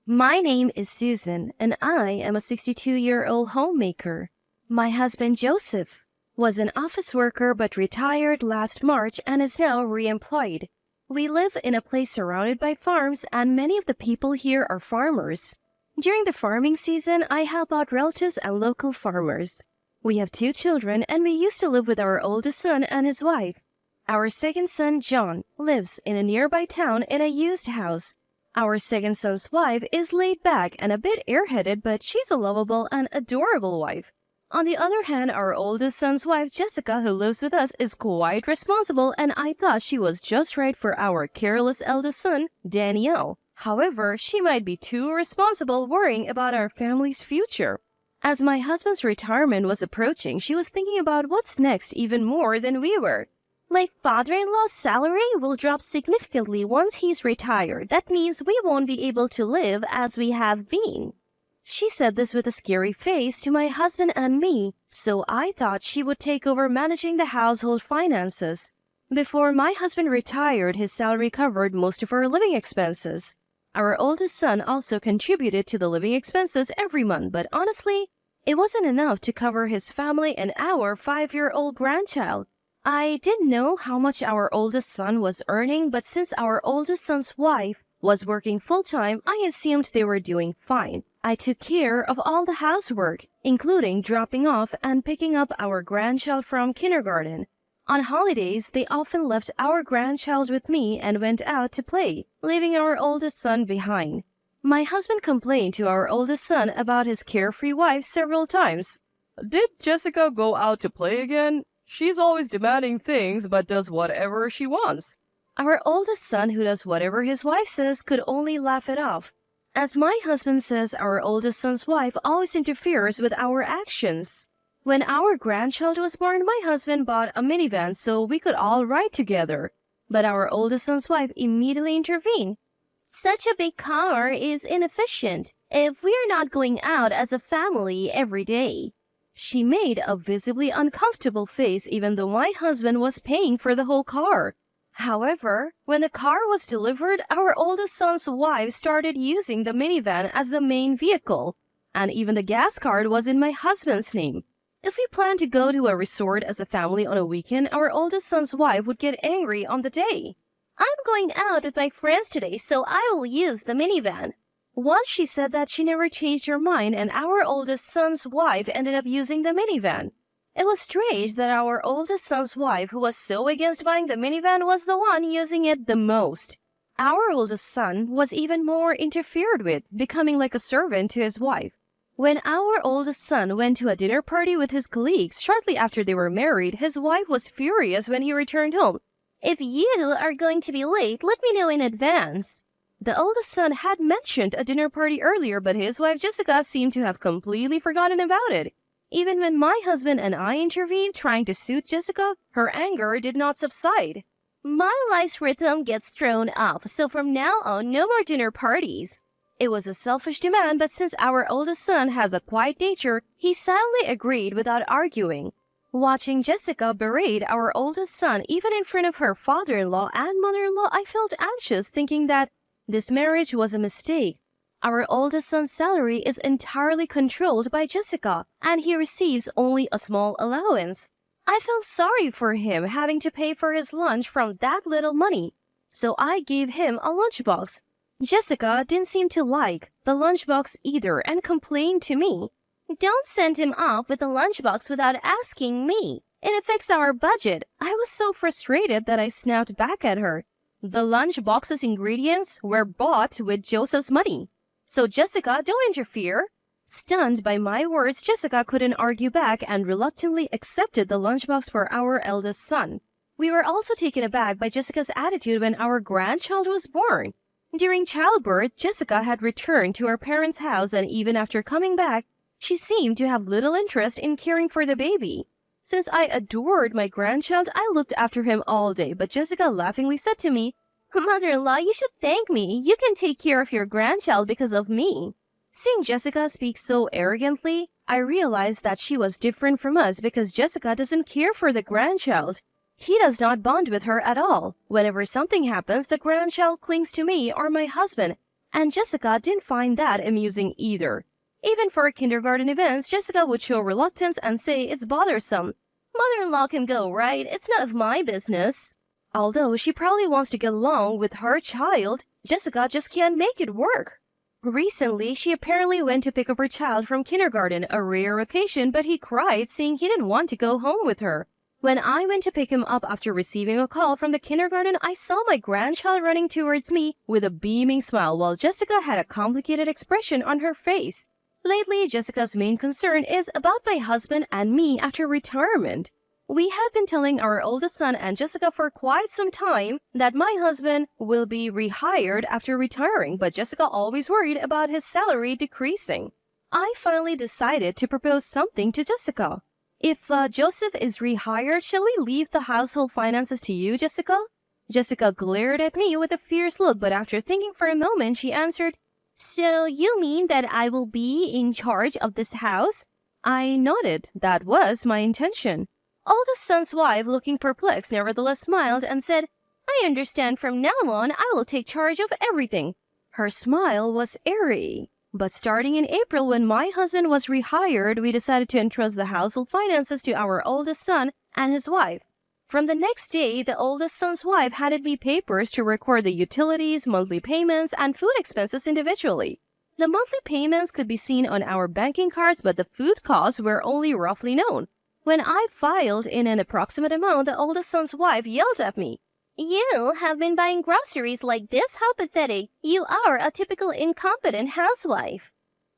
My name is Susan, and I am a 62-year-old homemaker. My husband Joseph was an office worker but retired last March and is now re-employed. We live in a place surrounded by farms, and many of the people here are farmers. During the farming season, I help out relatives and local farmers. We have 2 children, and we used to live with our oldest son and his wife. Our second son, John, lives in a nearby town in a used house. Our second son's wife is laid back and a bit airheaded, but she's a lovable and adorable wife. On the other hand, our oldest son's wife, Jessica, who lives with us, is quite responsible, and I thought she was just right for our careless eldest son, Danielle. However, she might be too responsible, worrying about our family's future. As my husband's retirement was approaching, she was thinking about what's next even more than we were. My father-in-law's salary will drop significantly once he's retired. That means we won't be able to live as we have been. She said this with a scary face to my husband and me, so I thought she would take over managing the household finances. Before my husband retired, his salary covered most of our living expenses. Our oldest son also contributed to the living expenses every month, but honestly, it wasn't enough to cover his family and our 5-year-old grandchild. I didn't know how much our oldest son was earning, but since our oldest son's wife was working full-time, I assumed they were doing fine. I took care of all the housework, including dropping off and picking up our grandchild from kindergarten. On holidays, they often left our grandchild with me and went out to play, leaving our oldest son behind. My husband complained to our oldest son about his carefree wife several times. Did Jessica go out to play again? She's always demanding things but does whatever she wants. Our oldest son, who does whatever his wife says, could only laugh it off. As my husband says, our oldest son's wife always interferes with our actions. When our grandchild was born, my husband bought a minivan so we could all ride together. But our oldest son's wife immediately intervened. Such a big car is inefficient if we're not going out as a family every day. She made a visibly uncomfortable face even though my husband was paying for the whole car. However, when the car was delivered, our oldest son's wife started using the minivan as the main vehicle, and even the gas card was in my husband's name. If we planned to go to a resort as a family on a weekend, our oldest son's wife would get angry on the day. I'm going out with my friends today, so I will use the minivan. Once she said that, she never changed her mind, and our oldest son's wife ended up using the minivan. It was strange that our oldest son's wife, who was so against buying the minivan, was the one using it the most. Our oldest son was even more interfered with, becoming like a servant to his wife. When our oldest son went to a dinner party with his colleagues shortly after they were married, his wife was furious when he returned home. If you are going to be late, let me know in advance. The oldest son had mentioned a dinner party earlier, but his wife Jessica seemed to have completely forgotten about it. Even when my husband and I intervened, trying to soothe Jessica, her anger did not subside. My life's rhythm gets thrown off, so from now on, no more dinner parties. It was a selfish demand, but since our oldest son has a quiet nature, he silently agreed without arguing. Watching Jessica berate our oldest son, even in front of her father-in-law and mother-in-law, I felt anxious, thinking that this marriage was a mistake. Our oldest son's salary is entirely controlled by Jessica, and he receives only a small allowance. I felt sorry for him having to pay for his lunch from that little money, so I gave him a lunchbox. Jessica didn't seem to like the lunchbox either and complained to me. Don't send him off with a lunchbox without asking me. It affects our budget. I was so frustrated that I snapped back at her. The lunchbox's ingredients were bought with Joseph's money. So Jessica, don't interfere. Stunned by my words, Jessica couldn't argue back and reluctantly accepted the lunchbox for our eldest son. We were also taken aback by Jessica's attitude when our grandchild was born. During childbirth, Jessica had returned to her parents' house, and even after coming back, she seemed to have little interest in caring for the baby. Since I adored my grandchild, I looked after him all day, but Jessica laughingly said to me, "Mother-in-law, you should thank me. You can take care of your grandchild because of me." Seeing Jessica speak so arrogantly, I realized that she was different from us because Jessica doesn't care for the grandchild. He does not bond with her at all. Whenever something happens, the grandchild clings to me or my husband, And Jessica didn't find that amusing either. Even for kindergarten events, Jessica would show reluctance and say it's bothersome. Mother-in-law can go, right? It's none of my business. Although she probably wants to get along with her child, Jessica just can't make it work. Recently, she apparently went to pick up her child from kindergarten, a rare occasion, but he cried, saying he didn't want to go home with her. When I went to pick him up after receiving a call from the kindergarten, I saw my grandchild running towards me with a beaming smile while Jessica had a complicated expression on her face. Lately, Jessica's main concern is about my husband and me after retirement. We had been telling our oldest son and Jessica for quite some time that my husband will be rehired after retiring, but Jessica always worried about his salary decreasing. I finally decided to propose something to Jessica. If Joseph is rehired, shall we leave the household finances to you, Jessica? Jessica glared at me with a fierce look, but after thinking for a moment, she answered, "So you mean that I will be in charge of this house?" I nodded. That was my intention. Oldest son's wife, looking perplexed, nevertheless smiled and said, "I understand from now on I will take charge of everything." Her smile was airy. But starting in April, when my husband was rehired, we decided to entrust the household finances to our oldest son and his wife. From the next day, the oldest son's wife handed me papers to record the utilities, monthly payments, and food expenses individually. The monthly payments could be seen on our banking cards, but the food costs were only roughly known. When I filed in an approximate amount, the oldest son's wife yelled at me, "You have been buying groceries like this? How pathetic. You are a typical incompetent housewife."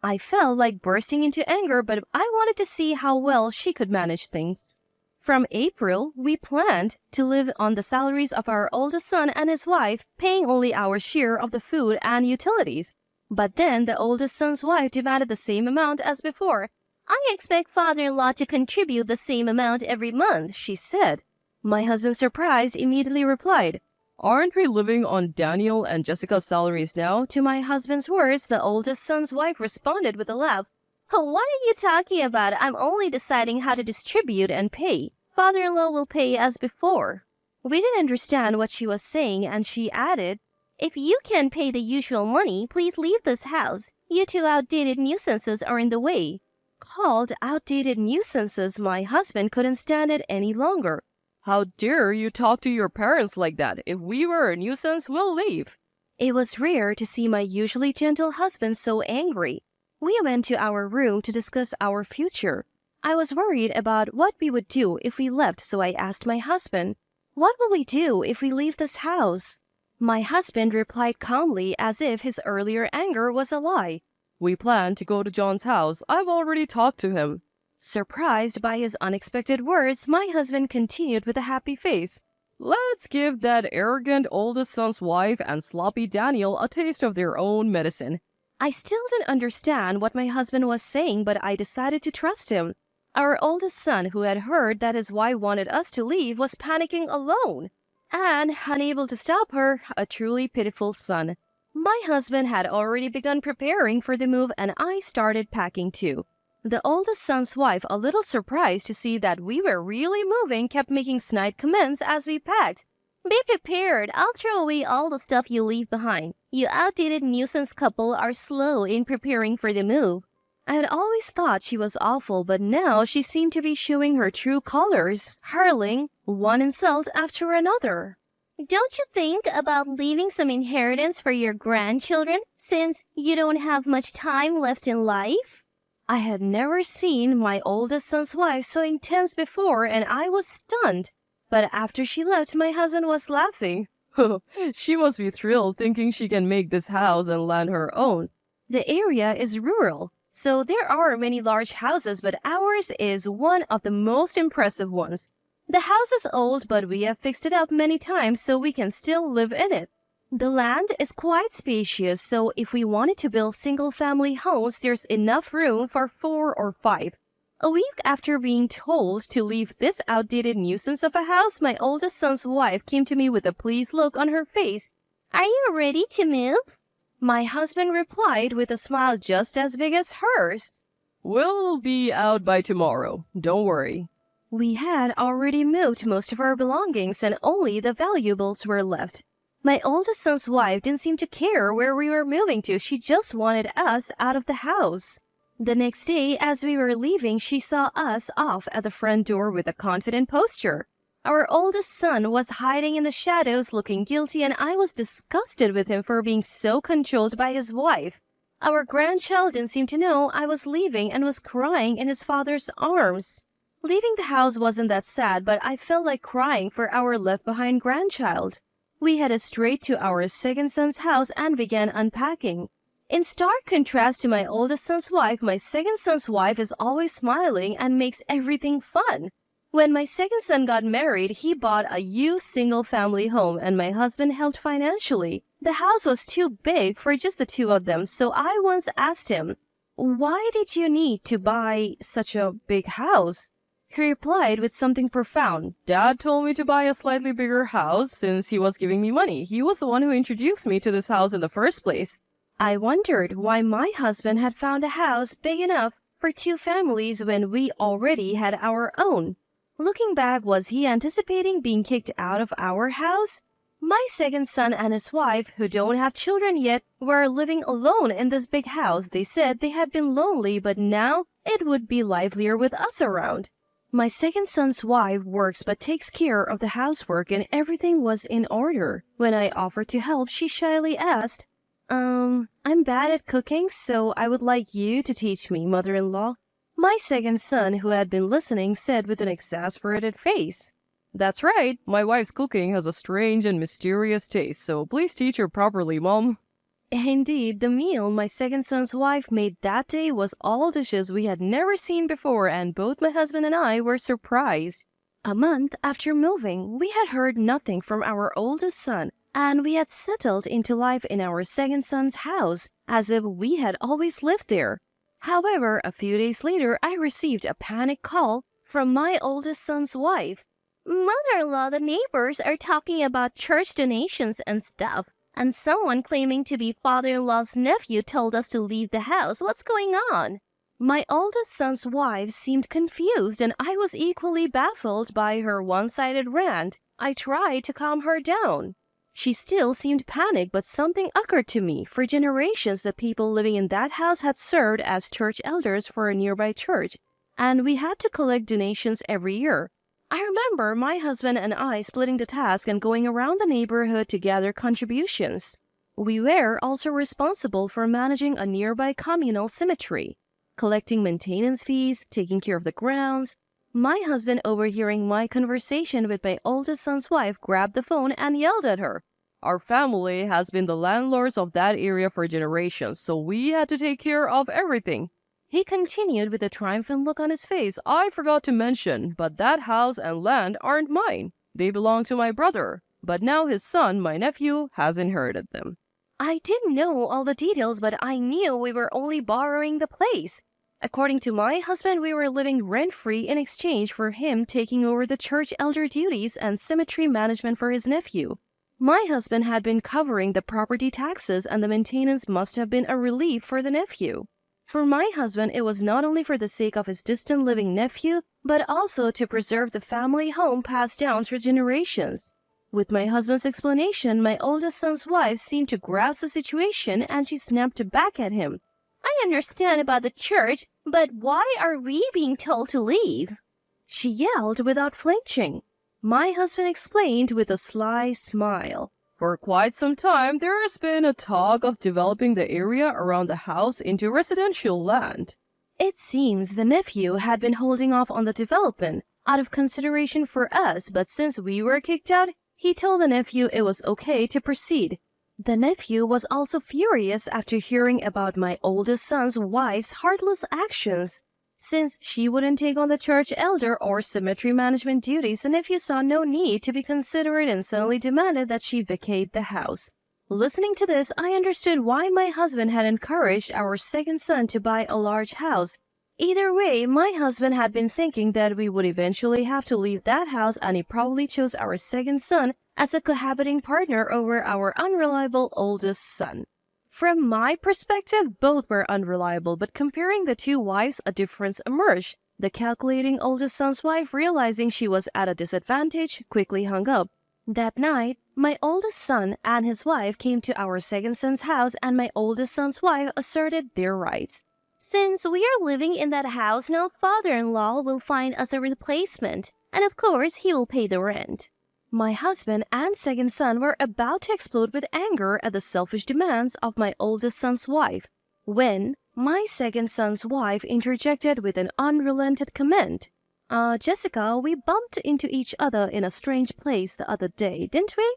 I felt like bursting into anger, but I wanted to see how well she could manage things. From April, we planned to live on the salaries of our oldest son and his wife, paying only our share of the food and utilities. But then the oldest son's wife demanded the same amount as before. "I expect father-in-law to contribute the same amount every month," she said. My husband, surprised, immediately replied, "Aren't we living on Daniel and Jessica's salaries now?" To my husband's words, the oldest son's wife responded with a laugh. "Oh, what are you talking about? I'm only deciding how to distribute and pay. Father-in-law will pay as before." We didn't understand what she was saying, and she added, "If you can't pay the usual money, please leave this house. You two outdated nuisances are in the way." Called outdated nuisances, my husband couldn't stand it any longer. "How dare you talk to your parents like that? If we were a nuisance, we'll leave." It was rare to see my usually gentle husband so angry. We went to our room to discuss our future. I was worried about what we would do if we left, so I asked my husband, "What will we do if we leave this house?" My husband replied calmly, as if his earlier anger was a lie. "We plan to go to John's house. I've already talked to him." Surprised by his unexpected words, my husband continued with a happy face, "Let's give that arrogant oldest son's wife and sloppy Daniel a taste of their own medicine." I still didn't understand what my husband was saying, but I decided to trust him. Our oldest son, who had heard that his wife wanted us to leave, was panicking alone. And, unable to stop her, a truly pitiful son. My husband had already begun preparing for the move, and I started packing too. The oldest son's wife, a little surprised to see that we were really moving, kept making snide comments as we packed. "Be prepared. I'll throw away all the stuff you leave behind. You outdated nuisance couple are slow in preparing for the move." I had always thought she was awful, but now she seemed to be showing her true colors, hurling one insult after another. "Don't you think about leaving some inheritance for your grandchildren, since you don't have much time left in life?" I had never seen my oldest son's wife so intense before, and I was stunned. But after she left, my husband was laughing. "She must be thrilled thinking she can make this house and land her own." The area is rural, so there are many large houses, but ours is one of the most impressive ones. The house is old, but we have fixed it up many times so we can still live in it. The land is quite spacious, so if we wanted to build single-family homes, there's enough room for 4 or 5. A week after being told to leave this outdated nuisance of a house, my oldest son's wife came to me with a pleased look on her face. "Are you ready to move?" My husband replied with a smile just as big as hers. "We'll be out by tomorrow. Don't worry." We had already moved most of our belongings and only the valuables were left. My oldest son's wife didn't seem to care where we were moving to. She just wanted us out of the house. The next day, as we were leaving, she saw us off at the front door with a confident posture. Our oldest son was hiding in the shadows looking guilty, and I was disgusted with him for being so controlled by his wife. Our grandchild didn't seem to know I was leaving and was crying in his father's arms. Leaving the house wasn't that sad, but I felt like crying for our left-behind grandchild. We headed straight to our second son's house and began unpacking. In stark contrast to my oldest son's wife, my second son's wife is always smiling and makes everything fun. When my second son got married, he bought a used single-family home and my husband helped financially. The house was too big for just the two of them, so I once asked him, "Why did you need to buy such a big house?" He replied with something profound. Dad told me to buy a slightly bigger house since he was giving me money. He was the one who introduced me to this house in the first place. I wondered why my husband had found a house big enough for two families when we already had our own. Looking back, was he anticipating being kicked out of our house? My second son and his wife, who don't have children yet, were living alone in this big house. They said they had been lonely, but now it would be livelier with us around. My second son's wife works but takes care of the housework and everything was in order. When I offered to help, she shyly asked, I'm bad at cooking, so I would like you to teach me, mother-in-law." My second son, who had been listening, said with an exasperated face, "That's right. My wife's cooking has a strange and mysterious taste, so please teach her properly, Mom." Indeed, the meal my second son's wife made that day was all dishes we had never seen before, and both my husband and I were surprised. A month after moving, we had heard nothing from our oldest son, and we had settled into life in our second son's house, as if we had always lived there. However, a few days later, I received a panic call from my oldest son's wife. "Mother-in-law, the neighbors are talking about church donations and stuff. And someone claiming to be father-in-law's nephew told us to leave the house. What's going on?" My oldest son's wife seemed confused, and I was equally baffled by her one-sided rant. I tried to calm her down. She still seemed panicked, but something occurred to me. For generations, the people living in that house had served as church elders for a nearby church, and we had to collect donations every year. I remember my husband and I splitting the task and going around the neighborhood to gather contributions. We were also responsible for managing a nearby communal cemetery, collecting maintenance fees, taking care of the grounds. My husband, overhearing my conversation with my oldest son's wife, grabbed the phone and yelled at her, "Our family has been the landlords of that area for generations, so we had to take care of everything." He continued with a triumphant look on his face. "I forgot to mention, but that house and land aren't mine. They belong to my brother, but now his son, my nephew, has inherited them." I didn't know all the details, but I knew we were only borrowing the place. According to my husband, we were living rent-free in exchange for him taking over the church elder duties and cemetery management for his nephew. My husband had been covering the property taxes, and the maintenance must have been a relief for the nephew. For my husband, it was not only for the sake of his distant living nephew, but also to preserve the family home passed down through generations. With my husband's explanation, my oldest son's wife seemed to grasp the situation, and she snapped back at him. "I understand about the church, but why are we being told to leave?" She yelled without flinching. My husband explained with a sly smile. "For quite some time, there has been a talk of developing the area around the house into residential land." It seems the nephew had been holding off on the development out of consideration for us, but since we were kicked out, he told the nephew it was okay to proceed. The nephew was also furious after hearing about my oldest son's wife's heartless actions. Since she wouldn't take on the church elder or cemetery management duties, the nephew saw no need to be considerate and suddenly demanded that she vacate the house. Listening to this, I understood why my husband had encouraged our second son to buy a large house. Either way, my husband had been thinking that we would eventually have to leave that house, and he probably chose our second son as a cohabiting partner over our unreliable oldest son. From my perspective, both were unreliable, but comparing the two wives, a difference emerged. The calculating oldest son's wife, realizing she was at a disadvantage, quickly hung up. That night, My oldest son and his wife came to our second son's house, and my oldest son's wife asserted their rights. Since we are living in that house now, father-in-law will find us a replacement, and of course he will pay the rent. My husband and second son were about to explode with anger at the selfish demands of my oldest son's wife, when my second son's wife interjected with an unrelenting comment. Jessica, we bumped into each other in a strange place the other day, didn't we?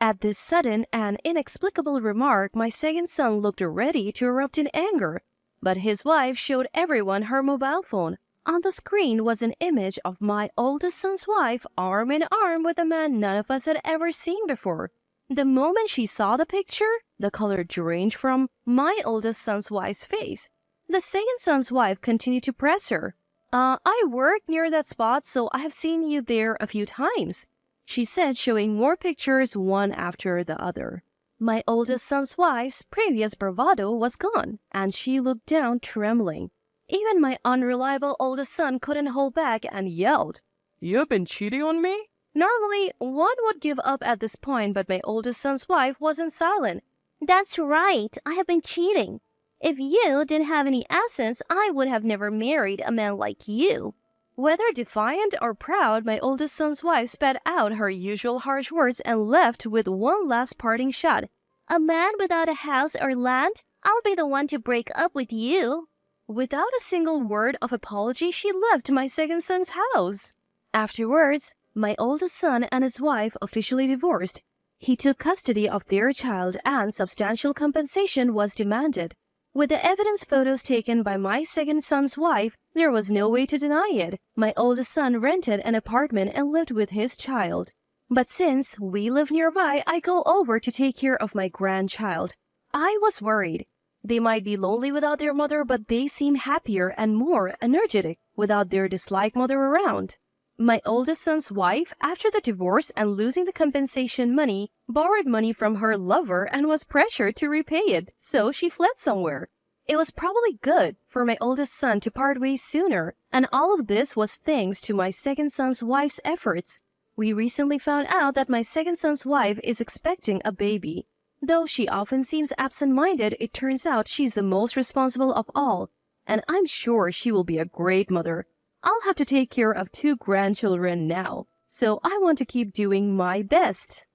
At this sudden and inexplicable remark, my second son looked ready to erupt in anger, but his wife showed everyone her mobile phone. On the screen was an image of my oldest son's wife arm in arm with a man none of us had ever seen before. The moment she saw the picture, the color drained from my oldest son's wife's face. The second son's wife continued to press her. I work near that spot, so I have seen you there a few times, she said, showing more pictures one after the other. My oldest son's wife's previous bravado was gone, and she looked down trembling. Even my unreliable oldest son couldn't hold back and yelled, "You've been cheating on me?" Normally, one would give up at this point, but my oldest son's wife wasn't silent. That's right, I have been cheating. If you didn't have any assets, I would have never married a man like you. Whether defiant or proud, my oldest son's wife spat out her usual harsh words and left with one last parting shot. A man without a house or land, I'll be the one to break up with you. Without a single word of apology, she left my second son's house. Afterwards, my oldest son and his wife officially divorced. He took custody of their child and substantial compensation was demanded. With the evidence photos taken by my second son's wife, there was no way to deny it. My oldest son rented an apartment and lived with his child. But since we live nearby, I go over to take care of my grandchild. I was worried. They might be lonely without their mother, but they seem happier and more energetic without their disliked mother around. My oldest son's wife, after the divorce and losing the compensation money, borrowed money from her lover and was pressured to repay it, so she fled somewhere. It was probably good for my oldest son to part ways sooner, and all of this was thanks to my second son's wife's efforts. We recently found out that my second son's wife is expecting a baby. Though she often seems absent-minded, it turns out she's the most responsible of all, and I'm sure she will be a great mother. I'll have to take care of 2 grandchildren now, so I want to keep doing my best.